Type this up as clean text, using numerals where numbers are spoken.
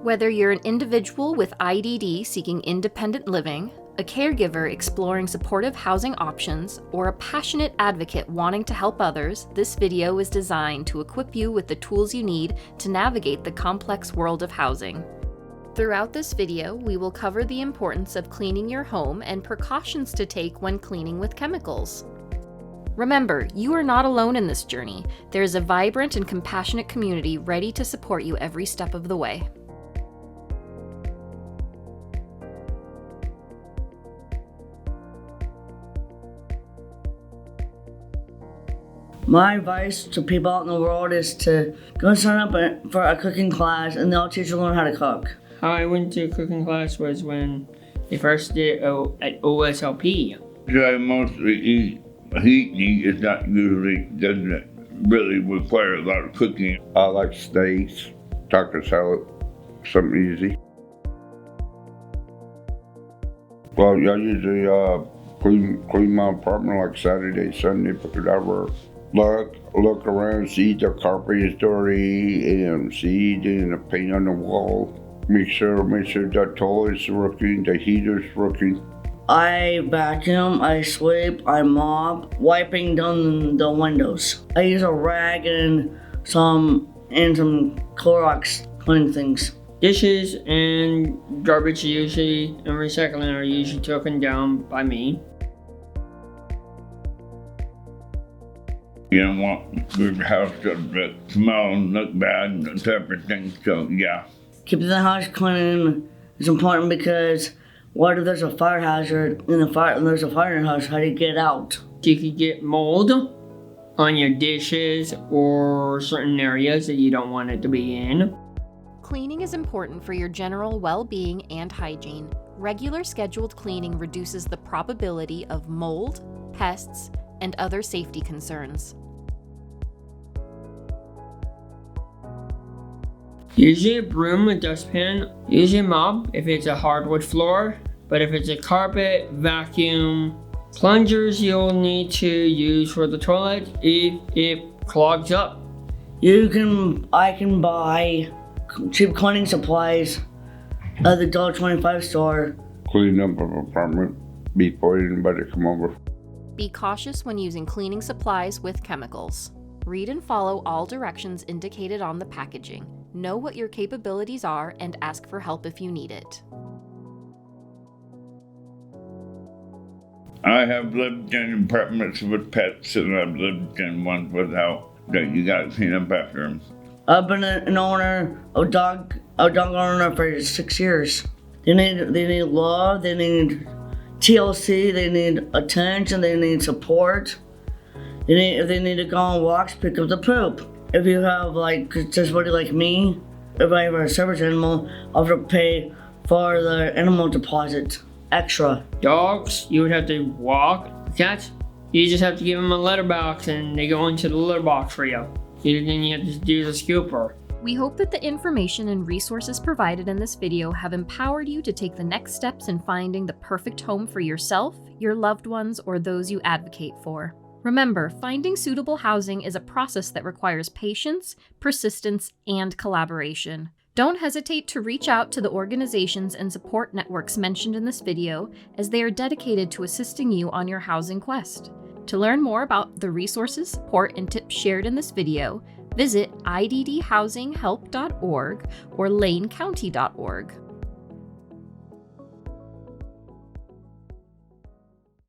Whether you're an individual with IDD seeking independent living, a caregiver exploring supportive housing options, or a passionate advocate wanting to help others, this video is designed to equip you with the tools you need to navigate the complex world of housing. Throughout this video, we will cover the importance of cleaning your home and precautions to take when cleaning with chemicals. Remember, you are not alone in this journey. There is a vibrant and compassionate community ready to support you every step of the way. My advice to people out in the world is to go sign up for a cooking class and they'll teach you to learn how to cook. How I went to cooking class was when they first did at OSLP. I mostly eat heat is not usually, doesn't really require a lot of cooking. I like steaks, taco salad, something easy. Well, I usually clean my apartment like Saturday, Sunday, because I work. Look around, see the carpet is dirty, and see the paint on the wall. Make sure the toilet's working, the heater's working. I vacuum, I sweep, I mop, wiping down the windows. I use a rag and some Clorox cleaning things. Dishes and garbage and recycling are usually taken down by me. You don't want your house to smell and look bad and type of thing, so yeah. Keeping the house clean is important because what if there's a fire hazard and there's a fire in the house, how do you get out? You could get mold on your dishes or certain areas that you don't want it to be in. Cleaning is important for your general well-being and hygiene. Regular scheduled cleaning reduces the probability of mold, pests, and other safety concerns. Usually a broom, a dustpan, usually a mop if it's a hardwood floor, but if it's a carpet, vacuum, plungers you'll need to use for the toilet if it clogs up. I can buy cheap cleaning supplies at the $1.25 store. Clean up an apartment before anybody come over. Be cautious when using cleaning supplies with chemicals. Read and follow all directions indicated on the packaging. Know what your capabilities are and ask for help if you need it. I have lived in apartments with pets and I've lived in ones without, that you gotta clean up after them. I've been an owner, a dog owner for 6 years. They need love, they need TLC, they need attention, they need support. If they need to go on walks, pick up the poop. If you have just somebody like me, if I have a service animal, I'll have to pay for the animal deposit extra. Dogs, you would have to walk. Cats, you just have to give them a litter box and they go into the litter box for you. Then you have to do the scooper. We hope that the information and resources provided in this video have empowered you to take the next steps in finding the perfect home for yourself, your loved ones, or those you advocate for. Remember, finding suitable housing is a process that requires patience, persistence, and collaboration. Don't hesitate to reach out to the organizations and support networks mentioned in this video, as they are dedicated to assisting you on your housing quest. To learn more about the resources, support, and tips shared in this video, visit iddhousinghelp.org or lanecounty.org.